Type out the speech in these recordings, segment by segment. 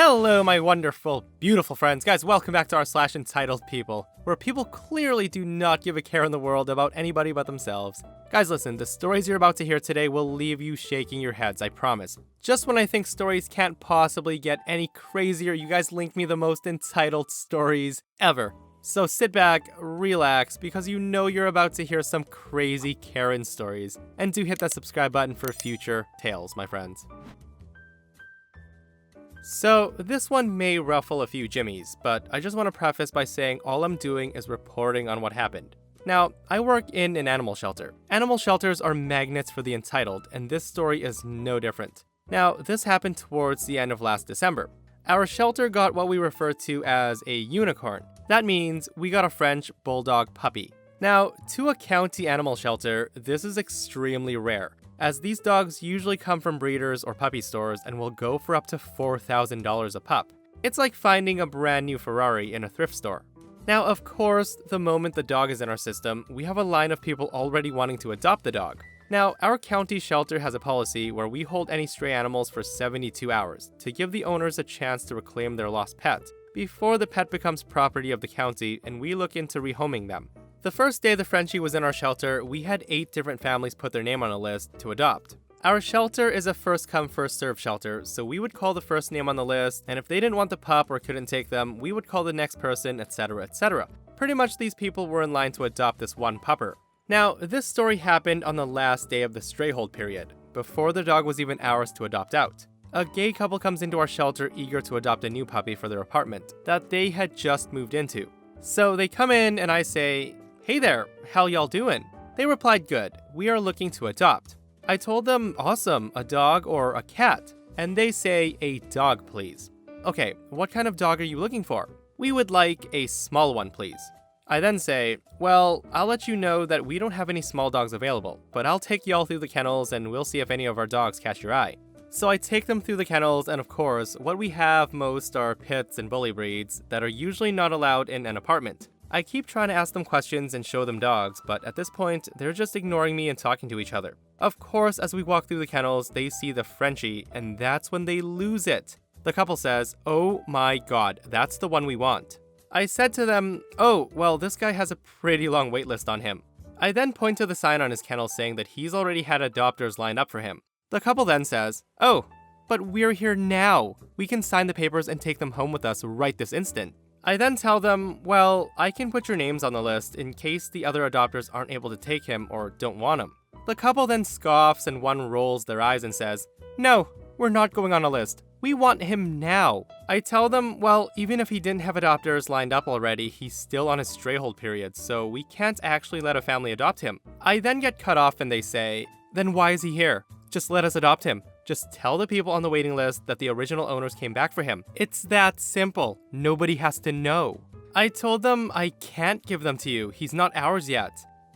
Hello, my wonderful, beautiful friends. Guys, welcome back to our /EntitledPeople, where people clearly do not give a care in the world about anybody but themselves. Guys, listen, the stories you're about to hear today will leave you shaking your heads, I promise. Just when I think stories can't possibly get any crazier, you guys link me the most entitled stories ever. So sit back, relax, because you know you're about to hear some crazy Karen stories. And do hit that subscribe button for future tales, my friends. So, this one may ruffle a few jimmies, but I just want to preface by saying all I'm doing is reporting on what happened. Now, I work in an animal shelter. Animal shelters are magnets for the entitled, and this story is no different. Now, this happened towards the end of last December. Our shelter got what we refer to as a unicorn. That means we got a French bulldog puppy. Now, to a county animal shelter, this is extremely rare, as these dogs usually come from breeders or puppy stores and will go for up to $4,000 a pup. It's like finding a brand new Ferrari in a thrift store. Now, of course, the moment the dog is in our system, we have a line of people already wanting to adopt the dog. Now, our county shelter has a policy where we hold any stray animals for 72 hours to give the owners a chance to reclaim their lost pet before the pet becomes property of the county and we look into rehoming them. The first day the Frenchie was in our shelter, we had 8 different families put their name on a list to adopt. Our shelter is a first-come, first-served shelter, so we would call the first name on the list, and if they didn't want the pup or couldn't take them, we would call the next person, etc., etc. Pretty much these people were in line to adopt this one pupper. Now, this story happened on the last day of the stray hold period, before the dog was even ours to adopt out. A gay couple comes into our shelter eager to adopt a new puppy for their apartment that they had just moved into. So they come in and I say, "Hey there, how y'all doing?" They replied, "Good, we are looking to adopt." I told them, "Awesome, a dog or a cat?" And they say, "A dog, please." "Okay, what kind of dog are you looking for?" "We would like a small one, please." I then say, "Well, I'll let you know that we don't have any small dogs available, but I'll take y'all through the kennels and we'll see if any of our dogs catch your eye." So I take them through the kennels, and of course, what we have most are pits and bully breeds that are usually not allowed in an apartment. I keep trying to ask them questions and show them dogs, but at this point, they're just ignoring me and talking to each other. Of course, as we walk through the kennels, they see the Frenchie, and that's when they lose it. The couple says, "Oh my god, that's the one we want." I said to them, "Oh, well, this guy has a pretty long wait list on him." I then point to the sign on his kennel saying that he's already had adopters lined up for him. The couple then says, "Oh, but we're here now. We can sign the papers and take them home with us right this instant." I then tell them, "Well, I can put your names on the list in case the other adopters aren't able to take him or don't want him." The couple then scoffs and one rolls their eyes and says, "No, we're not going on a list. We want him now." I tell them, well, even if he didn't have adopters lined up already, he's still on his stray hold period, so we can't actually let a family adopt him. I then get cut off and they say, "Then why is he here? Just let us adopt him. Just tell the people on the waiting list that the original owners came back for him. It's that simple. Nobody has to know." I told them I can't give them to you. He's not ours yet.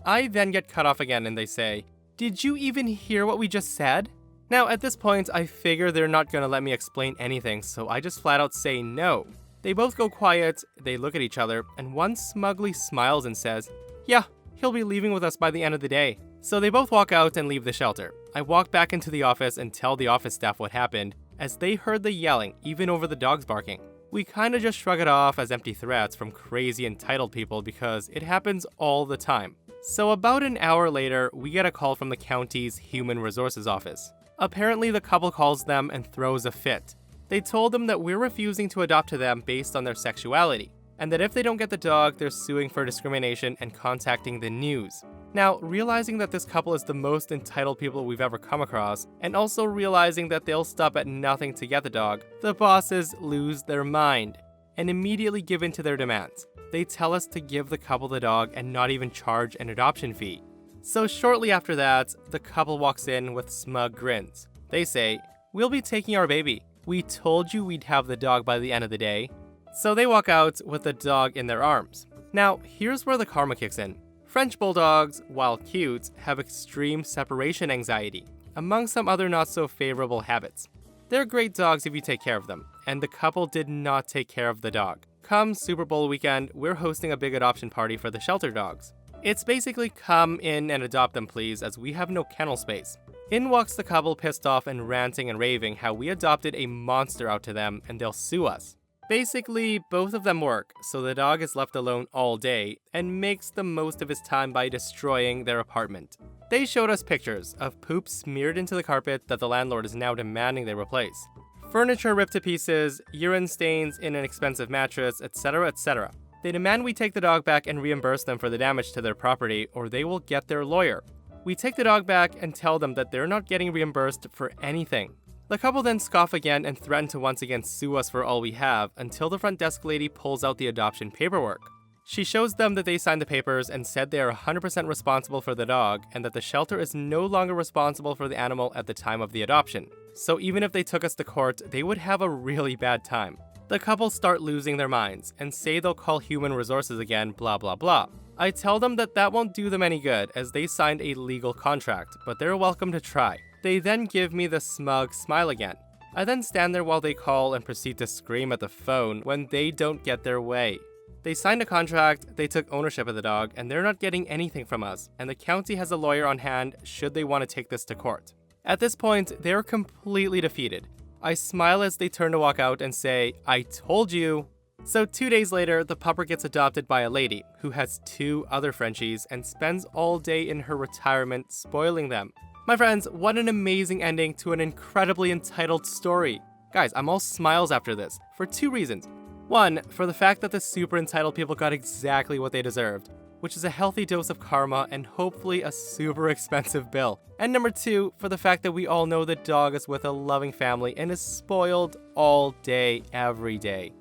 I then get cut off again and they say, "Did you even hear what we just said?" Now at this point, I figure they're not gonna let me explain anything, so I just flat out say no. They both go quiet, they look at each other, and one smugly smiles and says, "Yeah, he'll be leaving with us by the end of the day." So they both walk out and leave the shelter. I walk back into the office and tell the office staff what happened, as they heard the yelling, even over the dogs barking. We kinda just shrug it off as empty threats from crazy entitled people because it happens all the time. So about an hour later, we get a call from the county's Human Resources office. Apparently the couple calls them and throws a fit. They told them that we're refusing to adopt to them based on their sexuality, and that if they don't get the dog, they're suing for discrimination and contacting the news. Now, realizing that this couple is the most entitled people we've ever come across, and also realizing that they'll stop at nothing to get the dog, the bosses lose their mind and immediately give in to their demands. They tell us to give the couple the dog and not even charge an adoption fee. So shortly after that, the couple walks in with smug grins. They say, "We'll be taking our baby. We told you we'd have the dog by the end of the day." So they walk out with the dog in their arms. Now, here's where the karma kicks in. French bulldogs, while cute, have extreme separation anxiety, among some other not so favorable habits. They're great dogs if you take care of them, and the couple did not take care of the dog. Come Super Bowl weekend, we're hosting a big adoption party for the shelter dogs. It's basically come in and adopt them please, as we have no kennel space. In walks the couple pissed off and ranting and raving how we adopted a monster out to them and they'll sue us. Basically, both of them work, so the dog is left alone all day and makes the most of his time by destroying their apartment. They showed us pictures of poop smeared into the carpet that the landlord is now demanding they replace, furniture ripped to pieces, urine stains in an expensive mattress, etc., etc. They demand we take the dog back and reimburse them for the damage to their property, or they will get their lawyer. We take the dog back and tell them that they're not getting reimbursed for anything. The couple then scoff again and threaten to once again sue us for all we have until the front desk lady pulls out the adoption paperwork. She shows them that they signed the papers and said they are 100% responsible for the dog and that the shelter is no longer responsible for the animal at the time of the adoption. So even if they took us to court, they would have a really bad time. The couple start losing their minds and say they'll call human resources again, blah blah blah. I tell them that won't do them any good as they signed a legal contract, but they're welcome to try. They then give me the smug smile again. I then stand there while they call and proceed to scream at the phone when they don't get their way. They signed a contract, they took ownership of the dog, and they're not getting anything from us, and the county has a lawyer on hand should they want to take this to court. At this point, they're completely defeated. I smile as they turn to walk out and say, "I told you." So 2 days later, the pupper gets adopted by a lady who has 2 other Frenchies and spends all day in her retirement spoiling them. My friends, what an amazing ending to an incredibly entitled story. Guys, I'm all smiles after this, for 2 reasons. 1, for the fact that the super entitled people got exactly what they deserved, which is a healthy dose of karma and hopefully a super expensive bill. And number 2, for the fact that we all know the dog is with a loving family and is spoiled all day, every day.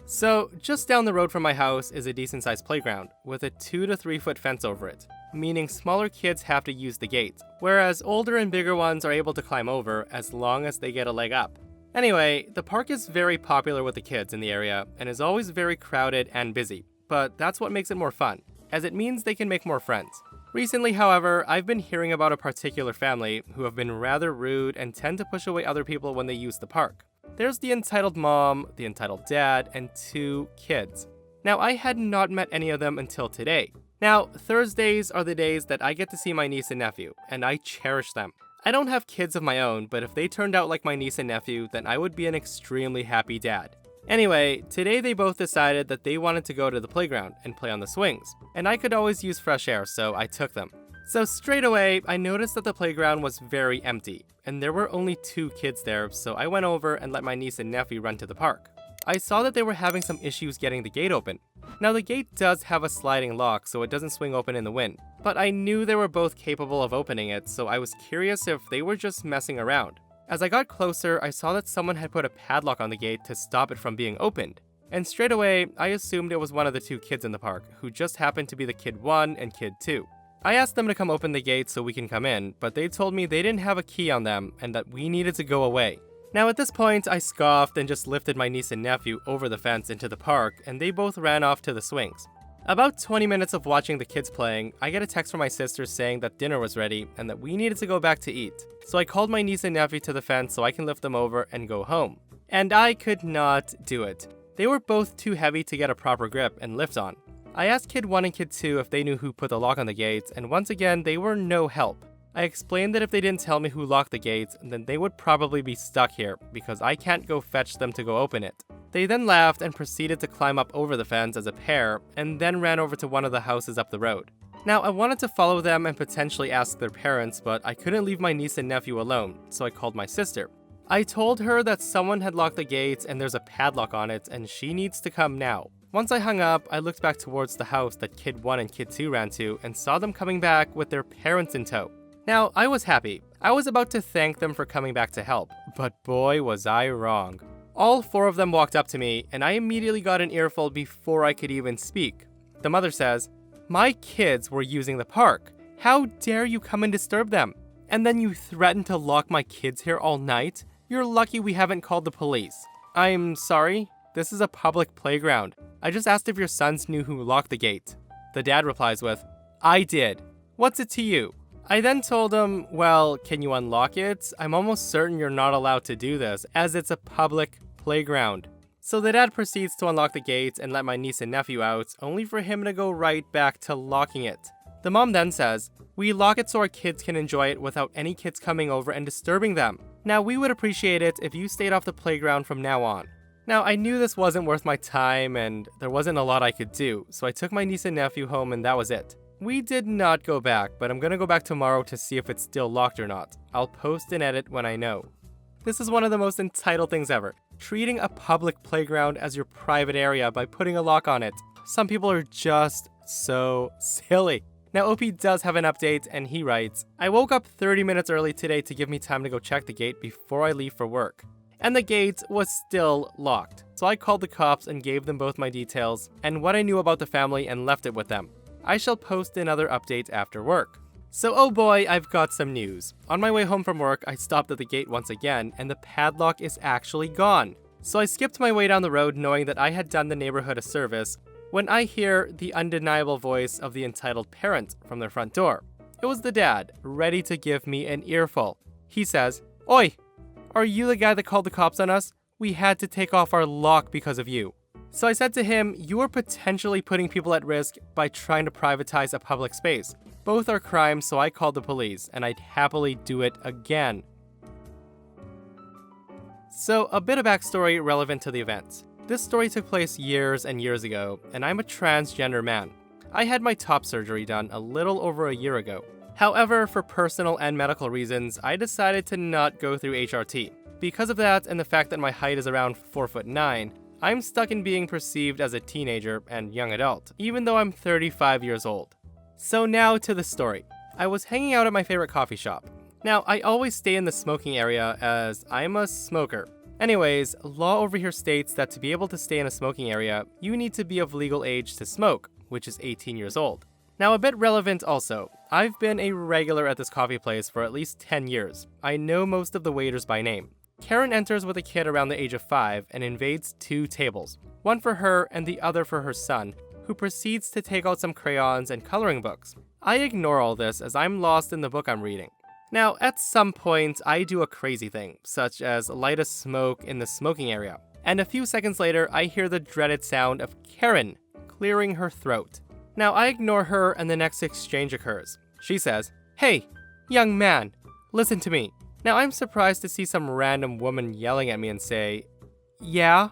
So, just down the road from my house is a decent sized playground with a 2 to 3 foot fence over it, meaning smaller kids have to use the gate, whereas older and bigger ones are able to climb over as long as they get a leg up. Anyway, the park is very popular with the kids in the area and is always very crowded and busy, but that's what makes it more fun, as it means they can make more friends. Recently, however, I've been hearing about a particular family who have been rather rude and tend to push away other people when they use the park. There's the entitled mom, the entitled dad, and 2 kids. Now, I had not met any of them until today. Now, Thursdays are the days that I get to see my niece and nephew, and I cherish them. I don't have kids of my own, but if they turned out like my niece and nephew, then I would be an extremely happy dad. Anyway, today they both decided that they wanted to go to the playground and play on the swings, and I could always use fresh air, so I took them. So straight away, I noticed that the playground was very empty, and there were only 2 kids there, so I went over and let my niece and nephew run to the park. I saw that they were having some issues getting the gate open. Now the gate does have a sliding lock, so it doesn't swing open in the wind, but I knew they were both capable of opening it, so I was curious if they were just messing around. As I got closer, I saw that someone had put a padlock on the gate to stop it from being opened, and straight away, I assumed it was one of the 2 kids in the park, who just happened to be the kid 1 and kid 2. I asked them to come open the gate so we can come in, but they told me they didn't have a key on them and that we needed to go away. Now at this point, I scoffed and just lifted my niece and nephew over the fence into the park, and they both ran off to the swings. About 20 minutes of watching the kids playing, I get a text from my sister saying that dinner was ready and that we needed to go back to eat. So I called my niece and nephew to the fence so I can lift them over and go home. And I could not do it. They were both too heavy to get a proper grip and lift on. I asked kid 1 and kid 2 if they knew who put the lock on the gates, and once again, they were no help. I explained that if they didn't tell me who locked the gates, then they would probably be stuck here, because I can't go fetch them to go open it. They then laughed and proceeded to climb up over the fence as a pair, and then ran over to one of the houses up the road. Now, I wanted to follow them and potentially ask their parents, but I couldn't leave my niece and nephew alone, so I called my sister. I told her that someone had locked the gates and there's a padlock on it, and she needs to come now. Once I hung up, I looked back towards the house that kid 1 and kid 2 ran to and saw them coming back with their parents in tow. Now, I was happy. I was about to thank them for coming back to help, but boy was I wrong. All 4 of them walked up to me, and I immediately got an earful before I could even speak. The mother says, "My kids were using the park. How dare you come and disturb them? And then you threaten to lock my kids here all night? You're lucky we haven't called the police." "I'm sorry, this is a public playground. I just asked if your sons knew who locked the gate." The dad replies with, "I did. What's it to you?" I then told him, "Well, can you unlock it? I'm almost certain you're not allowed to do this, as it's a public playground." So the dad proceeds to unlock the gate and let my niece and nephew out, only for him to go right back to locking it. The mom then says, "We lock it so our kids can enjoy it without any kids coming over and disturbing them. Now, we would appreciate it if you stayed off the playground from now on." Now, I knew this wasn't worth my time and there wasn't a lot I could do, so I took my niece and nephew home and that was it. We did not go back, but I'm gonna go back tomorrow to see if it's still locked or not. I'll post and edit when I know. This is one of the most entitled things ever. Treating a public playground as your private area by putting a lock on it. Some people are just so silly. Now, OP does have an update, and he writes, "I woke up 30 minutes early today to give me time to go check the gate before I leave for work. And the gate was still locked. So I called the cops and gave them both my details and what I knew about the family and left it with them. I shall post another update after work." So oh boy, I've got some news. On my way home from work, I stopped at the gate once again, and the padlock is actually gone. So I skipped my way down the road knowing that I had done the neighborhood a service when I hear the undeniable voice of the entitled parent from their front door. It was the dad, ready to give me an earful. He says, "Oi, are you the guy that called the cops on us? We had to take off our lock because of you." So I said to him, "You are potentially putting people at risk by trying to privatize a public space. Both are crimes, so I called the police, and I'd happily do it again." So a bit of backstory relevant to the event. This story took place years and years ago, and I'm a transgender man. I had my top surgery done a little over a year ago. However, for personal and medical reasons, I decided to not go through HRT. Because of that and the fact that my height is around 4'9", I'm stuck in being perceived as a teenager and young adult, even though I'm 35 years old. So now to the story. I was hanging out at my favorite coffee shop. Now, I always stay in the smoking area as I'm a smoker. Anyways, law over here states that to be able to stay in a smoking area, you need to be of legal age to smoke, which is 18 years old. Now, a bit relevant also, I've been a regular at this coffee place for at least 10 years. I know most of the waiters by name. Karen enters with a kid around the age of 5 and invades 2 tables, one for her and the other for her son, who proceeds to take out some crayons and coloring books. I ignore all this as I'm lost in the book I'm reading. Now, at some point, I do a crazy thing, such as light a smoke in the smoking area, and a few seconds later, I hear the dreaded sound of Karen clearing her throat. Now, I ignore her and the next exchange occurs. She says, "Hey, young man, listen to me." Now, I'm surprised to see some random woman yelling at me and say, "Yeah?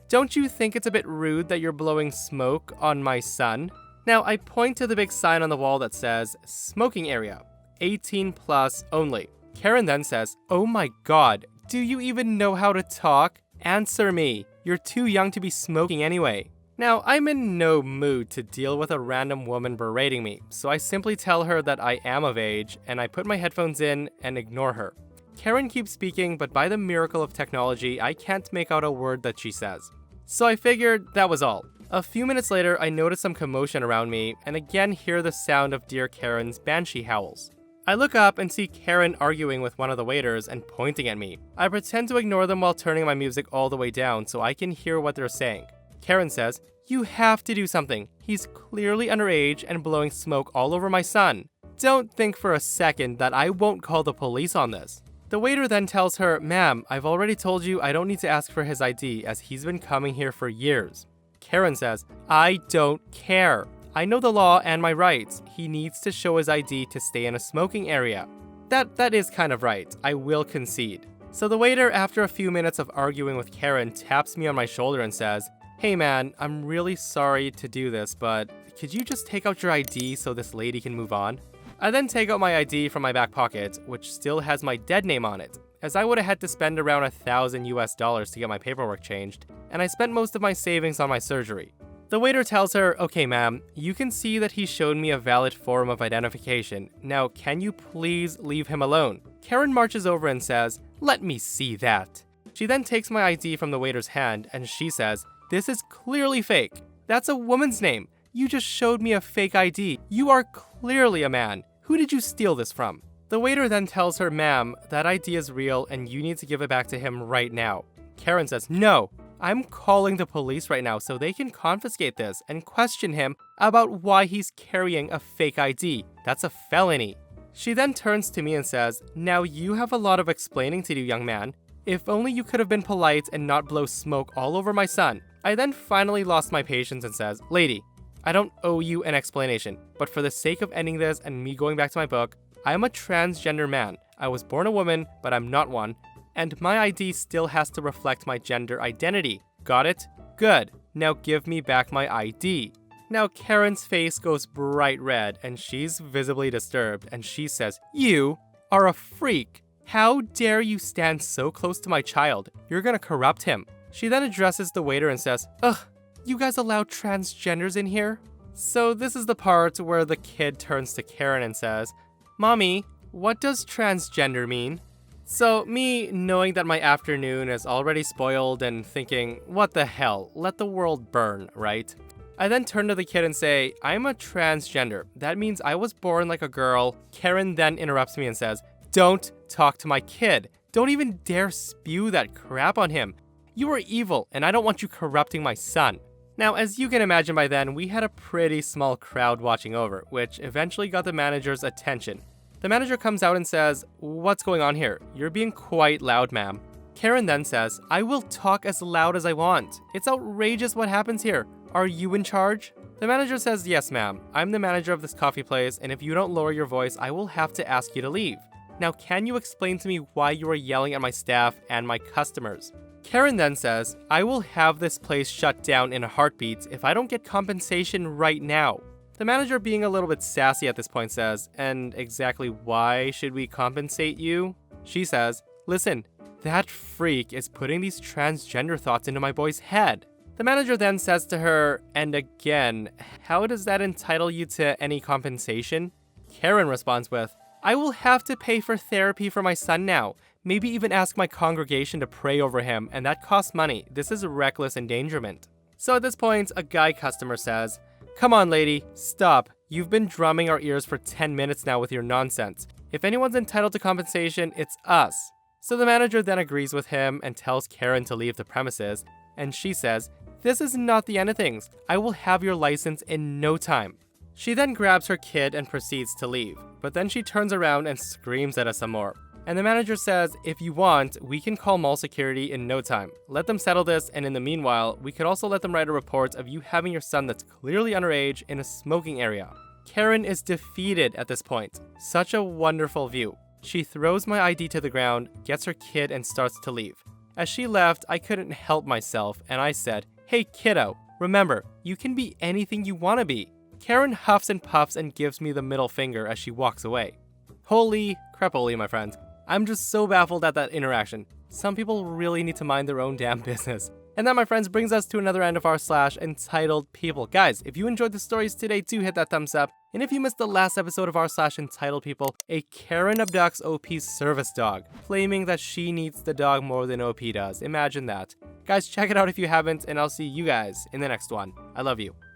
Don't you think it's a bit rude that you're blowing smoke on my son?" Now, I point to the big sign on the wall that says, "Smoking area. 18 plus only." Karen then says, "Oh my god, do you even know how to talk? Answer me. You're too young to be smoking anyway." Now, I'm in no mood to deal with a random woman berating me, so I simply tell her that I am of age, and I put my headphones in and ignore her. Karen keeps speaking, but by the miracle of technology, I can't make out a word that she says. So I figured that was all. A few minutes later, I notice some commotion around me, and again hear the sound of dear Karen's banshee howls. I look up and see Karen arguing with one of the waiters and pointing at me. I pretend to ignore them while turning my music all the way down so I can hear what they're saying. Karen says, "You have to do something. He's clearly underage and blowing smoke all over my son. Don't think for a second that I won't call the police on this." The waiter then tells her, "Ma'am, I've already told you I don't need to ask for his ID as he's been coming here for years." Karen says, "I don't care. I know the law and my rights. He needs to show his ID to stay in a smoking area." That is kind of right. I will concede. So the waiter, after a few minutes of arguing with Karen, taps me on my shoulder and says, "Hey man, I'm really sorry to do this, but could you just take out your ID so this lady can move on?" I then take out my ID from my back pocket, which still has my dead name on it, as I would have had to spend around $1,000 to get my paperwork changed, and I spent most of my savings on my surgery. The waiter tells her, "Okay ma'am, you can see that he showed me a valid form of identification. Now can you please leave him alone?" Karen marches over and says, "Let me see that." She then takes my ID from the waiter's hand and she says, "This is clearly fake. That's a woman's name. You just showed me a fake ID. You are clearly a man. Who did you steal this from?" The waiter then tells her, "Ma'am, that ID is real and you need to give it back to him right now." Karen says, "No, I'm calling the police right now so they can confiscate this and question him about why he's carrying a fake ID. That's a felony." She then turns to me and says, "Now you have a lot of explaining to do, young man. If only you could have been polite and not blow smoke all over my son." I then finally lost my patience and says, "Lady, I don't owe you an explanation, but for the sake of ending this and me going back to my book, I am a transgender man. I was born a woman, but I'm not one, and my ID still has to reflect my gender identity. Got it? Good. Now give me back my ID. Now Karen's face goes bright red, and she's visibly disturbed, and she says, "You are a freak. How dare you stand so close to my child? You're gonna corrupt him." She then addresses the waiter and says, "Ugh, you guys allow transgenders in here?" So this is the part where the kid turns to Karen and says, "Mommy, what does transgender mean?" So me, knowing that my afternoon is already spoiled and thinking, what the hell, let the world burn, right? I then turn to the kid and say, "I'm a transgender. That means I was born like a girl." Karen then interrupts me and says, "Don't talk to my kid. Don't even dare spew that crap on him. You are evil, and I don't want you corrupting my son." Now, as you can imagine by then, we had a pretty small crowd watching over, which eventually got the manager's attention. The manager comes out and says, "What's going on here? You're being quite loud, ma'am." Karen then says, "I will talk as loud as I want. It's outrageous what happens here. Are you in charge?" The manager says, "Yes, ma'am. I'm the manager of this coffee place, and if you don't lower your voice, I will have to ask you to leave. Now, can you explain to me why you are yelling at my staff and my customers?" Karen then says, "I will have this place shut down in a heartbeat if I don't get compensation right now." The manager, being a little bit sassy at this point, says, "And exactly why should we compensate you?" She says, "Listen, that freak is putting these transgender thoughts into my boy's head." The manager then says to her, "And again, how does that entitle you to any compensation?" Karen responds with, "I will have to pay for therapy for my son now. Maybe even ask my congregation to pray over him, and that costs money. This is reckless endangerment." So at this point, a guy customer says, "Come on, lady, stop. You've been drumming our ears for 10 minutes now with your nonsense. If anyone's entitled to compensation, it's us." So the manager then agrees with him and tells Karen to leave the premises, and she says, "This is not the end of things. I will have your license in no time." She then grabs her kid and proceeds to leave, but then she turns around and screams at us some more. And the manager says, "If you want, we can call mall security in no time. Let them settle this, and in the meanwhile, we could also let them write a report of you having your son that's clearly underage in a smoking area." Karen is defeated at this point. Such a wonderful view. She throws my ID to the ground, gets her kid, and starts to leave. As she left, I couldn't help myself, and I said, "Hey kiddo, remember, you can be anything you want to be." Karen huffs and puffs and gives me the middle finger as she walks away. Holy crapoli, my friends. I'm just so baffled at that interaction. Some people really need to mind their own damn business. And that, my friends, brings us to another end of our / entitled people. Guys, if you enjoyed the stories today, do hit that thumbs up. And if you missed the last episode of our / entitled people, a Karen abducts OP's service dog, claiming that she needs the dog more than OP does. Imagine that. Guys, check it out if you haven't, and I'll see you guys in the next one. I love you.